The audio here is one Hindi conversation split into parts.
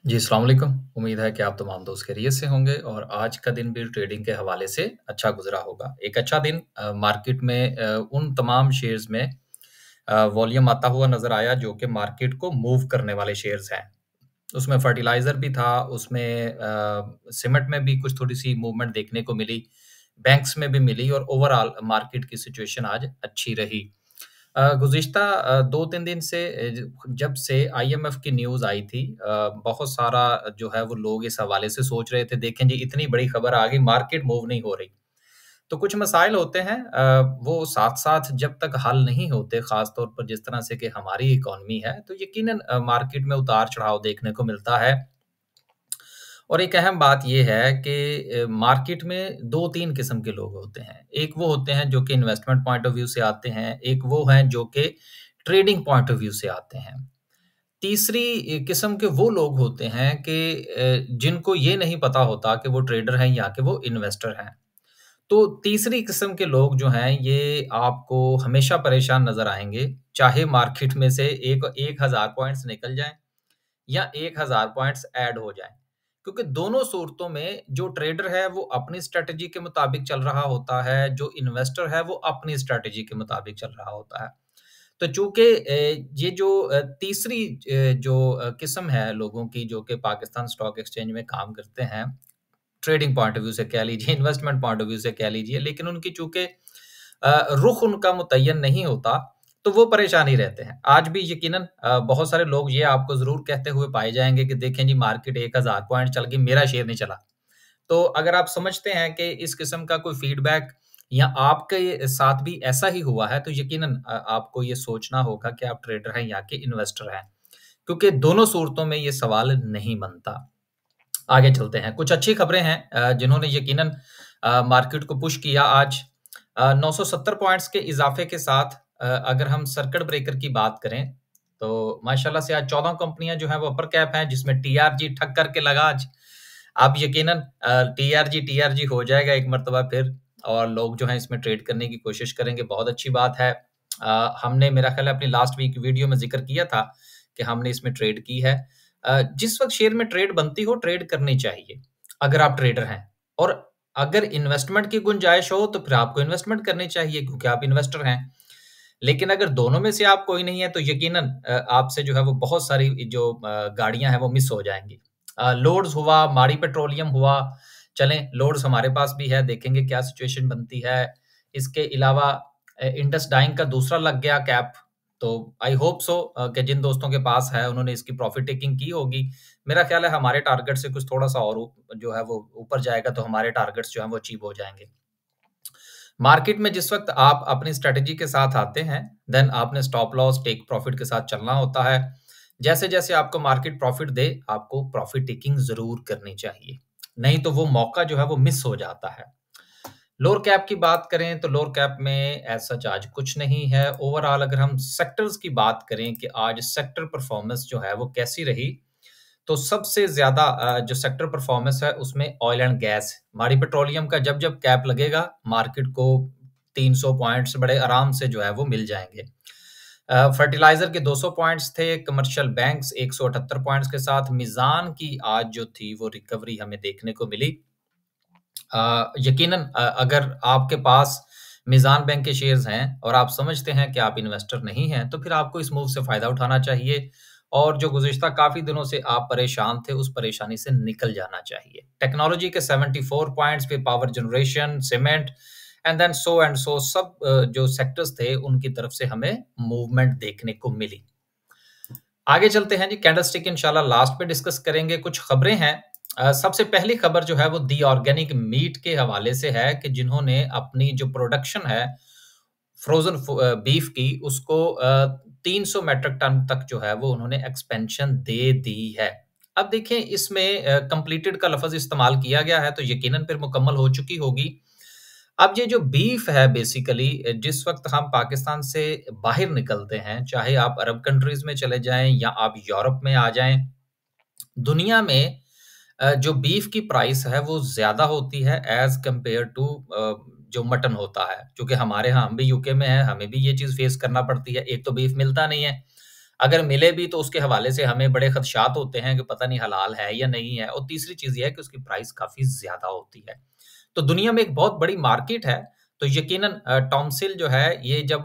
जी, अस्सलाम वालेकुम। उम्मीद है कि आप तमाम दोस्त खैरियत से होंगे और आज का दिन भी ट्रेडिंग के हवाले से अच्छा गुज़रा होगा। एक अच्छा दिन मार्केट में उन तमाम शेयर्स में वॉल्यूम आता हुआ नज़र आया जो कि मार्केट को मूव करने वाले शेयर्स हैं। उसमें फर्टिलाइज़र भी था, उसमें सीमेंट में भी कुछ थोड़ी-सी मूवमेंट देखने को मिली, बैंक्स में भी मिली और ओवरऑल मार्केट की सिचुएशन आज अच्छी रही। गुज़िश्ता 2-3 दिन से जब से आईएमएफ की न्यूज़ आई थी बहुत सारा जो है वो लोग इस हवाले से सोच रहे थे, देखें जी इतनी बड़ी खबर आ गई, मार्केट मूव नहीं हो रही। तो कुछ मसाइल होते हैं वो साथ-साथ जब तक हल नहीं होते, ख़ास तौर पर जिस तरह से कि हमारी इकॉनमी है, तो यकीनन मार्केट में उतार-चढ़ाव देखने को मिलता है। और एक अहम बात ये है कि मार्केट में 2-3 किस्म के लोग होते हैं। एक वो होते हैं जो कि इन्वेस्टमेंट पॉइंट ऑफ व्यू से आते हैं, एक वो हैं जो कि ट्रेडिंग पॉइंट ऑफ व्यू से आते हैं। तीसरी किस्म के वो लोग होते हैं कि जिनको ये नहीं पता होता कि वो ट्रेडर हैं या कि वो इन्वेस्टर हैं। तो तीसरी किस्म के लोग जो हैं, ये आपको हमेशा परेशान नज़र आएँगे, चाहे मार्केट में से एक 1000 पॉइंट्स निकल जाएँ या 1000 पॉइंट्स ऐड हो जाएँ। क्योंकि दोनों सूरतों में जो ट्रेडर है वो अपनी स्ट्रैटेजी के मुताबिक चल रहा होता है, जो इन्वेस्टर है वो अपनी स्ट्रैटेजी के मुताबिक चल रहा होता है। तो चूँकि ये जो तीसरी जो किस्म है लोगों की जो कि पाकिस्तान स्टॉक एक्सचेंज में काम करते हैं, ट्रेडिंग पॉइंट ऑफ व्यू से कह लीजिए, इन्वेस्टमेंट पॉइंट ऑफ व्यू से कह लीजिए, लेकिन उनकी चूँकि रुख उनका मुतय्यन नहीं होता, तो वो परेशान ही रहते हैं। आज भी यकीनन बहुत सारे लोग ये आपको ज़रूर कहते हुए पाए जाएँगे कि देखें जी मार्केट 1000 पॉइंट चल गई, मेरा शेयर नहीं चला। तो अगर आप समझते हैं कि इस किस्म का कोई फीडबैक या आपके साथ भी ऐसा ही हुआ है, तो यकीनन आपको ये सोचना होगा कि आप ट्रेडर हैं या कि इन्वेस्टर हैं। क्योंकि दोनों सूरतों में ये सवाल नहीं बनता। आगे चलते हैं। कुछ अच्छी खबरें हैं जिन्होंने यकीनन मार्केट को पुश किया आज। 970 पॉइंट्स के इज़ाफ़े के साथ अगर हम सर्किट ब्रेकर की बात करें, तो माशाल्लाह से आज 14 कंपनियाँ जो हैं वो अपर कैप हैं, जिसमें टीआरजी ठग करके लगा आज। अब यकीनन टीआरजी हो जाएगा एक मर्तबा फिर और लोग जो हैं इसमें ट्रेड करने की कोशिश करेंगे, बहुत अच्छी बात है। हमने मेरा ख़्याल है अपनी लास्ट वीक वीडियो में ज़िक्र किया था कि हमने इसमें ट्रेड की है। जिस वक़्त शेयर में ट्रेड बनती हो, ट्रेड करनी चाहिए, अगर आप ट्रेडर हैं और अगर इन्वेस्टमेंट की गुंजाइश हो, तो फिर आपको इन्वेस्टमेंट करनी चाहिए क्योंकि आप इन्वेस्टर हैं। लेकिन अगर दोनों में से आप कोई नहीं है, तो यकीनन आपसे जो है वो बहुत सारी जो गाड़ियाँ हैं, वो मिस हो जाएँगी। लोड्स हुआ, माड़ी पेट्रोलियम हुआ, चलें लोड्स हमारे पास भी है, देखेंगे क्या सिचुएशन बनती है। इसके अलावा इंडस डाइंग का दूसरा लग गया कैप, तो आई होप सो कि जिन दोस्तों के पास है, उन्होंने इसकी प्रॉफ़िट टेकिंग की होगी। मेरा ख़्याल है हमारे टारगेट से कुछ थोड़ा-सा और जो है वो ऊपर जाएगा, तो हमारे टारगेट्स जो हैं वो अचीव हो जाएँगे। मार्केट में जिस वक़्त आप अपनी स्ट्रैटेजी के साथ आते हैं, देन आपने स्टॉप लॉस, टेक प्रॉफ़िट के साथ चलना होता है। जैसे-जैसे आपको मार्केट प्रॉफ़िट दे, आपको प्रॉफ़िट टेकिंग ज़रूर करनी चाहिए। नहीं तो वो मौका जो है वो मिस हो जाता है। लोअर कैप की बात करें तो लोअर कैप में एज़ सच आज कुछ नहीं है। ओवरऑल अगर हम सेक्टर्स की बात करें कि आज सेक्टर परफ़ॉर्मेंस जो है वो कैसी रही, तो सबसे ज़्यादा जो सेक्टर परफ़ॉर्मेंस है उसमें ऑयल एंड गैस, माड़ी पेट्रोलियम का जब-जब कैप लगेगा, मार्केट को 300 पॉइंट्स बड़े आराम से जो है वो मिल जाएँगे। फर्टिलाइज़र के 200 पॉइंट्स थे, कमर्शियल बैंक्स 178 पॉइंट्स के साथ मीज़ान की आज जो थी वो रिकवरी हमें देखने को मिली। यकीनन अगर आपके पास मीज़ान बैंक के शेयर्स हैं और आप समझते हैं कि आप इन्वेस्टर नहीं हैं, तो फिर आपको इस मूव से फ़ायदा उठाना चाहिए और जो गुज़िश्ता काफ़ी दिनों से आप परेशान थे, उस परेशानी से निकल जाना चाहिए। टेक्नोलॉजी के 74 पॉइंट्स पे power generation, cement and so सब जो सेक्टर्स थे, उनकी तरफ से हमें मूवमेंट देखने को मिली। आगे चलते हैं जी, कैंडलस्टिक इंशाल्लाह लास्ट में डिस्कस करेंगे। कुछ खबरें हैं। सबसे पहली खबर जो है वो दी ऑर्गेनिक मीट के हवाले से है कि जिन्होंने अपनी जो प्रोडक्शन है फ्रोज़न बीफ की उसको 300 मेट्रिक टन तक जो है वो उन्होंने एक्सपेंशन दे दी है। अब देखें इसमें कंप्लीटेड का लफ़्ज़ इस्तेमाल किया गया है तो यकीनन फिर मुकम्मल हो चुकी होगी। अब ये जो बीफ है बेसिकली जिस वक़्त हम पाकिस्तान से बाहर निकलते हैं, चाहे आप अरब कंट्रीज़ में चले जाएँ या आप यूरोप में आ जाएँ, दुनिया में जो बीफ की प्राइस है वो ज़्यादा होती है एज़ कम्पेयर टू जो मटन होता है। क्योंकि हमारे यहाँ हम भी यूके में हैं, हमें भी ये चीज़ फ़ेस करना पड़ती है। एक तो बीफ मिलता नहीं है, अगर मिले भी तो उसके हवाले से हमें बड़े खदशात होते हैं कि पता नहीं हलाल है या नहीं है, और तीसरी चीज़ ये है कि उसकी प्राइस काफ़ी ज़्यादा होती है। तो दुनिया में एक बहुत बड़ी मार्केट है, तो यकीनन टॉमसिल जो है ये जब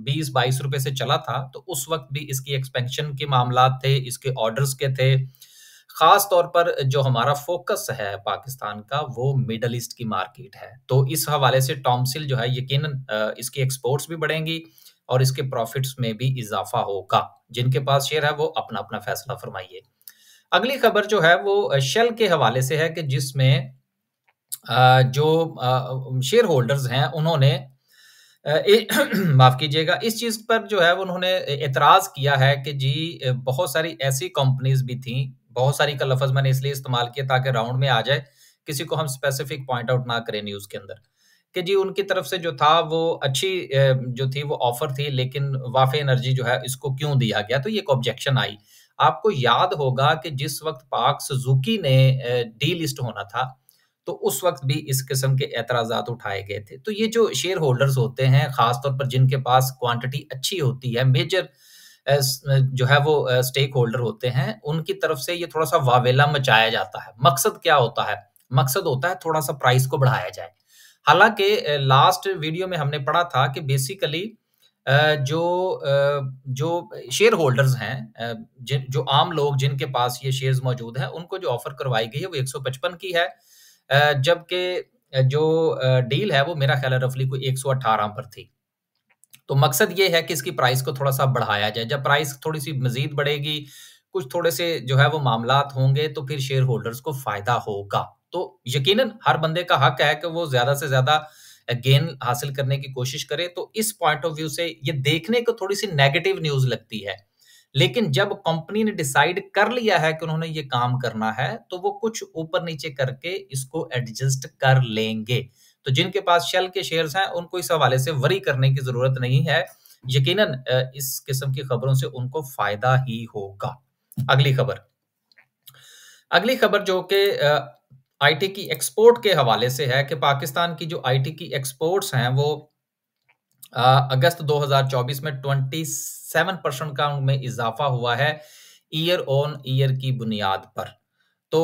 20-22 रुपए से चला था, तो उस वक़्त भी इसकी एक्सपेंशन के मामलात थे, इसके ऑर्डर्स के थे। ख़ास तौर पर जो हमारा फ़ोकस है पाकिस्तान का, वो मिडल ईस्ट की मार्केट है। तो इस हवाले से टॉमसिल जो है यकीनन इसकी एक्सपोर्ट्स भी बढ़ेंगी और इसके प्रॉफ़िट्स में भी इज़ाफ़ा होगा। जिनके पास शेयर है वो अपना-अपना फ़ैसला फ़रमाइए। अगली खबर जो है वो शेल के हवाले से है कि जिसमें जो शेयर होल्डर्स हैं उन्होंने माफ़ कीजिएगा, इस चीज़ पर जो है वो उन्होंने एतराज़ किया है कि जी बहुत सारी ऐसी कंपनीज़ भी थीं, बहुत सारी का लफ़्ज़ मैंने इसलिए इस्तेमाल किया ताकि राउंड में आ जाए, किसी को हम स्पेसिफ़िक पॉइंट आउट ना करें न्यूज़ के अंदर, कि जी उनकी तरफ से जो था वो अच्छी जो थी वो ऑफ़र थी, लेकिन वाफ़ी एनर्जी जो है इसको क्यों दिया गया? तो ये एक ऑब्जेक्शन आई। आपको याद होगा कि जिस वक़्त पार्क सुज़ुकी ने डीलिस्ट होना था, तो उस वक़्त भी इस किस्म के ऐतराज़ात उठाए गए थे। तो ये जो शेयर होल्डर्स होते हैं, ख़ास तौर पर जिनके पास क्वांटिटी अच्छी होती है, मेजर जो है वो स्टेक होल्डर होते हैं, उनकी तरफ से ये थोड़ा-सा वावेला मचाया जाता है। मकसद क्या होता है? मकसद होता है थोड़ा-सा प्राइस को बढ़ाया जाए। हालाँकि लास्ट वीडियो में हमने पढ़ा था कि बेसिकली जो शेयर होल्डर्स हैं, जो आम लोग जिनके पास ये शेयर्स मौजूद हैं, उनको जो ऑफ़र करवाई गई है वो 155 की है। जबकि जो डील है वो मेरा ख़्याल है रफ़ली कोई 118 पर थी। तो मकसद ये है कि इसकी प्राइस को थोड़ा-सा बढ़ाया जाए। जब प्राइस थोड़ी-सी मज़ीद बढ़ेगी, कुछ थोड़े-से जो है वो मामलात होंगे, तो फिर शेयर होल्डर्स को फ़ायदा होगा। तो यकीनन हर बंदे का हक है कि वो ज़्यादा से ज़्यादा गेन हासिल करने की कोशिश करे। तो इस पॉइंट ऑफ व्यू से ये देखने को थोड़ी-सी नेगेटिव न्यूज़ लगती है। लेकिन जब कंपनी ने डिसाइड कर लिया है कि उन्होंने ये काम करना है, तो वो कुछ ऊपर-नीचे करके इसको एडजस्ट कर लेंगे। तो जिनके पास शेल के शेयर्स हैं, उनको इस हवाले से वरी करने की ज़रूरत नहीं है। यकीनन इस किस्म की खबरों से उनको फ़ायदा ही होगा। अगली खबर। अगली खबर जो कि आईटी की एक्सपोर्ट के हवाले से है कि पाकिस्तान की जो आईटी की एक्सपोर्ट्स हैं, वो अगस्त 2024 में 27% का उनमें इज़ाफ़ा हुआ है, ईयर ऑन ईयर की बुनियाद पर। तो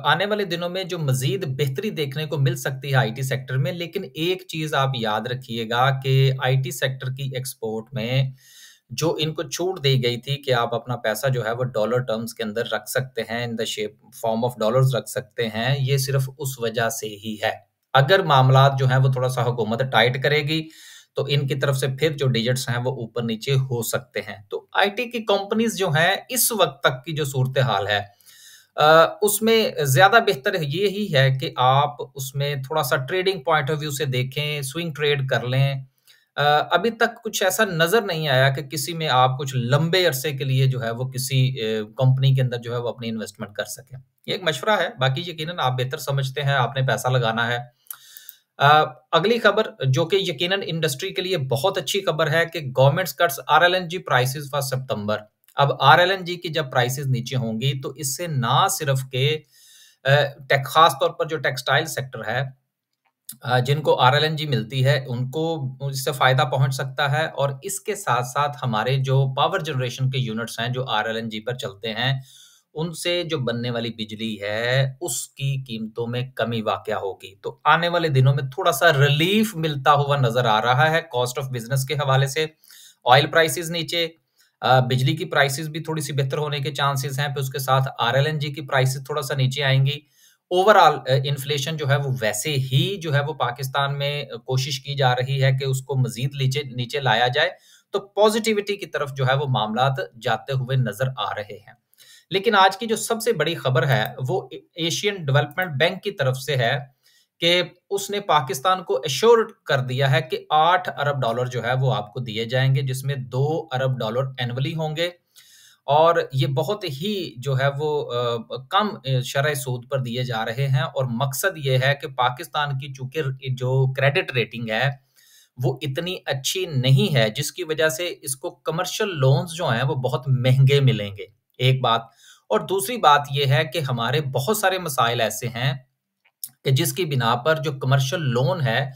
आने वाले दिनों में जो मज़ीद बेहतरी देखने को मिल सकती है आईटी सेक्टर में, लेकिन एक चीज़ आप याद रखिएगा कि आईटी सेक्टर की एक्सपोर्ट में जो इनको छूट दी गई थी कि आप अपना पैसा जो है वो डॉलर टर्म्स के अंदर रख सकते हैं, in the shape form of dollars रख सकते हैं, ये सिर्फ़ उस वजह से ही है। अगर मामलात जो हैं वो थोड़ा-सा हुकूमत टाइट करेगी, तो इनकी तरफ से फिर जो डिजिट्स हैं वो ऊपर-नीचे हो सकते हैं। तो आईटी की कंपनीज़ जो हैं, इस वक़्त तक की जो सूरत-ए-हाल है, उसमें ज़्यादा बेहतर ये ही है कि आप उसमें थोड़ा-सा ट्रेडिंग पॉइंट ऑफ व्यू से देखें, स्विंग ट्रेड कर लें। अभी तक कुछ ऐसा नज़र नहीं आया कि किसी में आप कुछ लंबे अरसे के लिए जो है वो किसी कंपनी के अंदर जो है वो अपनी इन्वेस्टमेंट कर सकें। ये एक मशवरा है, बाकी यकीनन आप बेहतर समझते हैं, आपने पैसा लगाना है। अ, अगली खबर जो कि यकीनन इंडस्ट्री के लिए बहुत अच्छी खबर है कि गवर्नमेंट्स कट्स आरएलएनजी प्राइसेस फॉर सितंबर। अब आरएलएनजी की जब प्राइसेस नीचे होंगी तो इससे ना सिर्फ के टेक खास तौर पर जो टेक्सटाइल सेक्टर है, जिनको आरएलएनजी मिलती है उनको इससे फ़ायदा पहुँच सकता है, और इसके साथ-साथ हमारे जो पावर जनरेशन के यूनिट्स हैं जो आरएलएनजी पर चलते हैं, उनसे जो बनने वाली बिजली है, उसकी कीमतों में कमी वाक़या होगी। तो आने वाले दिनों में थोड़ा-सा रिलीफ़ मिलता हुआ नज़र आ रहा है कॉस्ट ऑफ बिज़नेस के हवाले से। ऑयल प्राइसेज़ नीचे, बिजली की प्राइसेज़ भी थोड़ी-सी बेहतर होने के चांसेज़ हैं, फिर उसके साथ आरएलएनजी की प्राइसेज़ थोड़ा-सा नीचे आएँगी। ओवरऑल इन्फ्लेशन जो है वो वैसे ही जो है वो पाकिस्तान में कोशिश की जा रही है कि उसको मज़ीद नीचे नीचे लाया जाए, तो पॉज़िटिविटी की तरफ जो है वो मामलात जाते हुए नज़र आ रहे हैं। लेकिन आज की जो सबसे बड़ी खबर है वो एशियन डेवलपमेंट बैंक की तरफ से है कि उसने पाकिस्तान को एश्योर कर दिया है कि 8 अरब डॉलर जो है वो आपको दिए जाएँगे, जिसमें 2 अरब डॉलर एनुअली होंगे, और ये बहुत ही जो है वो कम शरह सूद पर दिए जा रहे हैं, और मकसद ये है कि पाकिस्तान की चूँकि जो क्रेडिट रेटिंग है, वो इतनी अच्छी नहीं है, जिसकी वजह से इसको कमर्शियल लोन्स जो हैं, वो बहुत महँगे मिलेंगे, एक बात। और दूसरी बात ये है कि हमारे बहुत सारे मसाइल ऐसे हैं कि जिसकी बिना पर जो कमर्शियल लोन है,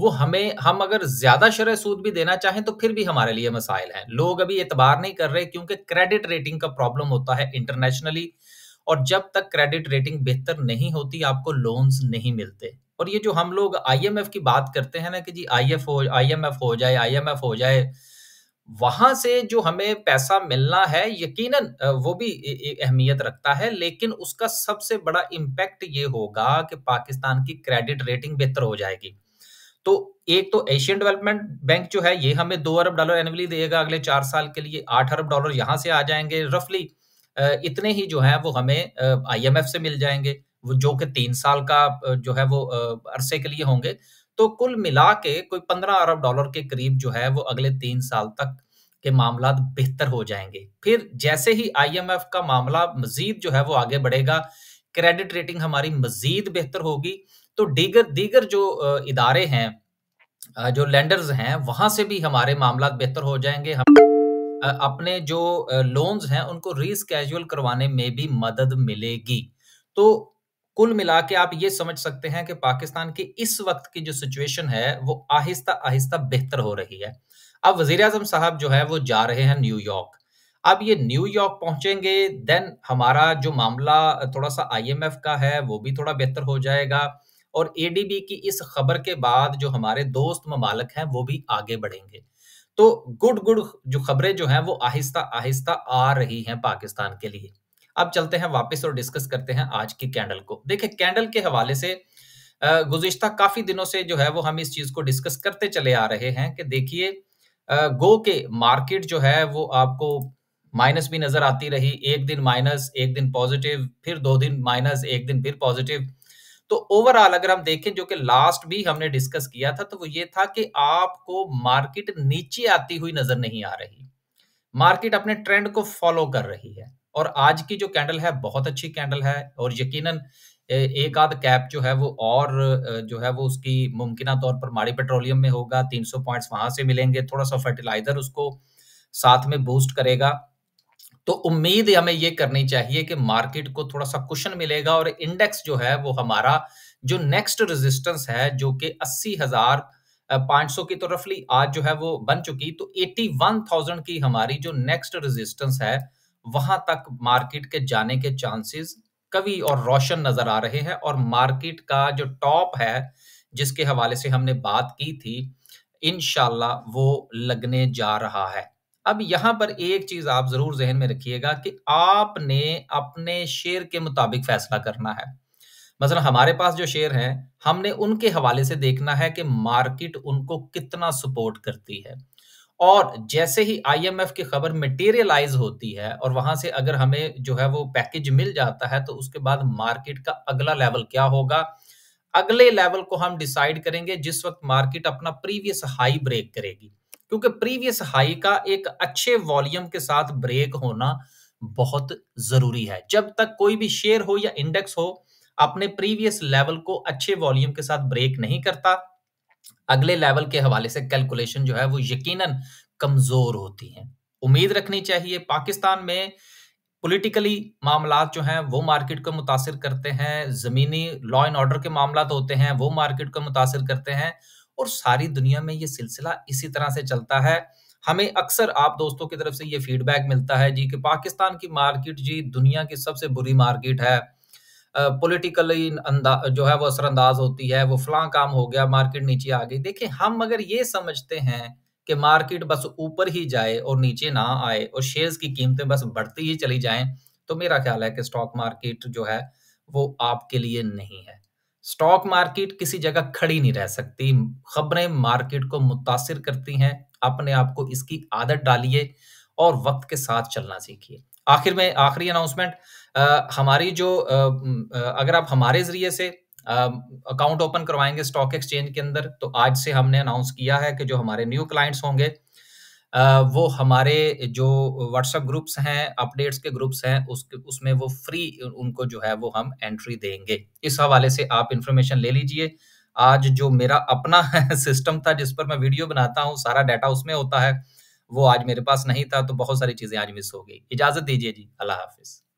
वो हम अगर ज़्यादा शरह सूद भी देना चाहें तो फिर भी हमारे लिए मसाइल हैं। लोग अभी एतबार नहीं कर रहे क्योंकि क्रेडिट रेटिंग का प्रॉब्लम होता है इंटरनेशनली, और जब तक क्रेडिट रेटिंग बेहतर नहीं होती आपको लोन्स नहीं मिलते। और ये जो हम लोग आईएमएफ की बात करते हैं ना कि जी आईएमएफ हो जाए, आईएमएफ हो जाए, वहाँ से जो हमें पैसा मिलना है यकीनन वो भी अहमियत रखता है, लेकिन उसका सबसे बड़ा इम्पैक्ट ये होगा कि पाकिस्तान की क्रेडिट रेटिंग बेहतर हो जाएगी। तो एक तो एशियन डेवलपमेंट बैंक जो है ये हमें $2 अरब एनुअली देगा अगले 4 साल के लिए, $8 अरब यहाँ से आ जाएँगे रफली, इतने ही जो हैं वो हमें आईएमएफ से मिल जाएँगे, वो जो कि 3 साल का जो है वो अरसे के लिए होंगे। तो कुल मिला के कोई $15 अरब के करीब जो है वो अगले 3 साल तक के मामलात बेहतर हो जाएँगे। फिर जैसे ही आईएमएफ का मामला मज़ीद जो है वो आगे बढ़ेगा, क्रेडिट रेटिंग हमारी मज़ीद बेहतर होगी, तो दीगर दीगर जो इदारे हैं, जो लेंडर्स हैं, वहाँ से भी हमारे मामलात बेहतर हो जाएँगे। हम अपने जो लोन्स हैं, उनको रीस्केड्यूल करवाने में भी मदद मिलेगी। तो कुल मिला के आप ये समझ सकते हैं कि पाकिस्तान की इस वक़्त की जो सिचुएशन है, वो आहिस्ता-आहिस्ता बेहतर हो रही है। अब वज़ीर-ए-आज़म साहब जो है, वो जा रहे हैं न्यूयॉर्क। अब ये न्यूयॉर्क पहुँचेंगे, देन हमारा जो मामला थोड़ा-सा आईएमएफ का है, वो भी थोड़ा बेहतर हो जाएगा, और एडीबी की इस खबर के बाद जो हमारे दोस्त ममालिक हैं, वो भी आगे बढ़ेंगे। तो गुड गुड जो खबरें जो हैं वो आहिस्ता-आहिस्ता आ रही हैं पाकिस्तान के लिए। अब चलते हैं वापस और डिस्कस करते हैं आज की कैंडल को। देखिए कैंडल के हवाले से गुज़िश्ता काफ़ी दिनों से जो है वो हम इस चीज़ को डिस्कस करते चले आ रहे हैं कि देखिए गो के मार्केट जो है वो आपको माइनस भी नज़र आती रही, 1 दिन माइनस, 1 दिन पॉज़िटिव, फिर 2 दिन माइनस, 1 दिन फिर पॉज़िटिव। तो ओवरऑल अगर हम देखें जो कि लास्ट भी हमने डिस्कस किया था, तो वो ये था कि आपको मार्केट नीचे आती हुई नज़र नहीं आ रही। मार्केट अपने ट्रेंड को फ़ॉलो कर रही है, और आज की जो कैंडल है बहुत अच्छी कैंडल है, और यकीनन एक आध कैप जो है वो और जो है वो उसकी मुमकिना तौर पर माड़ी पेट्रोलियम में होगा, 300 पॉइंट्स वहाँ से मिलेंगे, थोड़ा-सा फर्टिलाइज़र उसको साथ में बूस्ट करेगा। तो उम्मीद हमें ये करनी चाहिए कि मार्केट को थोड़ा-सा कुशन मिलेगा, और इंडेक्स जो है वो हमारा जो नेक्स्ट रेजिस्टेंस है जो कि 80,000 500 की तो रफली आज जो है वो बन चुकी, तो 81,000 की हमारी जो नेक्स्ट रेजिस्टेंस है, वहाँ तक मार्केट के जाने के चांसेस कवी और रोशन नज़र आ रहे हैं, और मार्केट का जो टॉप है, जिसके हवाले से हमने बात की थी, इंशाल्लाह वो लगने जा रहा है। अब यहाँ पर एक चीज़ आप ज़रूर ज़हन में रखिएगा कि आपने अपने शेयर के मुताबिक फ़ैसला करना है। मसलन हमारे पास जो शेयर हैं, हमने उनके हवाले से देखना है कि मार्केट उनको कितना सपोर्ट करती है। और जैसे ही आईएमएफ की खबर मटेरियलाइज़ होती है और वहाँ से अगर हमें जो है वो पैकेज मिल जाता है, तो उसके बाद मार्केट का अगला लेवल क्या होगा? अगले लेवल को हम डिसाइड करेंगे जिस वक़्त मार्केट अपना प्रीवियस हाई ब्रेक करेगी। क्योंकि प्रीवियस हाई का एक अच्छे वॉल्यूम के साथ ब्रेक होना बहुत ज़रूरी है। जब तक कोई भी शेयर हो या इंडेक्स हो, अपने प्रीवियस लेवल को अच्छे वॉल्यूम के साथ ब्रेक नहीं करता, अगले लेवल के हवाले से कैलकुलेशन जो है वो यकीनन कमज़ोर होती हैं। उम्मीद रखनी चाहिए पाकिस्तान में पॉलिटिकली मामलात जो हैं वो मार्केट को मुतासिर करते हैं, ज़मीनी लॉ एंड ऑर्डर के मामलात होते हैं वो मार्केट को मुतासिर करते हैं, और सारी दुनिया में ये सिलसिला इसी तरह से चलता है। हमें अक्सर आप दोस्तों की तरफ से ये फीडबैक मिलता है जी कि पाकिस्तान की मार्केट जी दुनिया की सबसे बुरी मार्केट है। पॉलिटिकली जो है वो असरअंदाज होती है, वो फलां काम हो गया, मार्केट नीचे आ गई। देखिए हम अगर ये समझते हैं कि मार्केट बस ऊपर ही जाए और नीचे ना आए और शेयर्स की कीमतें बस बढ़ती ही चली जाएँ, तो मेरा ख़्याल है कि स्टॉक मार्केट जो है, वो आपके लिए नहीं है। स्टॉक मार्केट किसी जगह खड़ी नहीं रह सकती, खबरें मार्केट को मुतासिर करती हैं, अपने आप को इसकी आदत डालिए और वक़्त के साथ चलना सीखिए। आखिर में आखिरी अनाउंसमेंट, हमारी जो अगर आप हमारे ज़रिए से अकाउंट ओपन करवाएँगे स्टॉक एक्सचेंज के अंदर, तो आज से हमने अनाउंस किया है कि जो हमारे न्यू क्लाइंट्स होंगे, वो हमारे जो व्हाट्सएप ग्रुप्स हैं, अपडेट्स के ग्रुप्स हैं, उसमें वो फ्री उनको जो है वो हम एंट्री देंगे। इस हवाले से आप इन्फॉर्मेशन ले लीजिए। आज जो मेरा अपना सिस्टम था जिस पर मैं वीडियो बनाता हूँ, सारा डाटा उसमें होता है, वो आज मेरे पास नहीं था, तो बहुत सारी चीज़ें आज मिस हो गई। इजाज़त दीजिए जी, अल्लाह हाफ़िज़।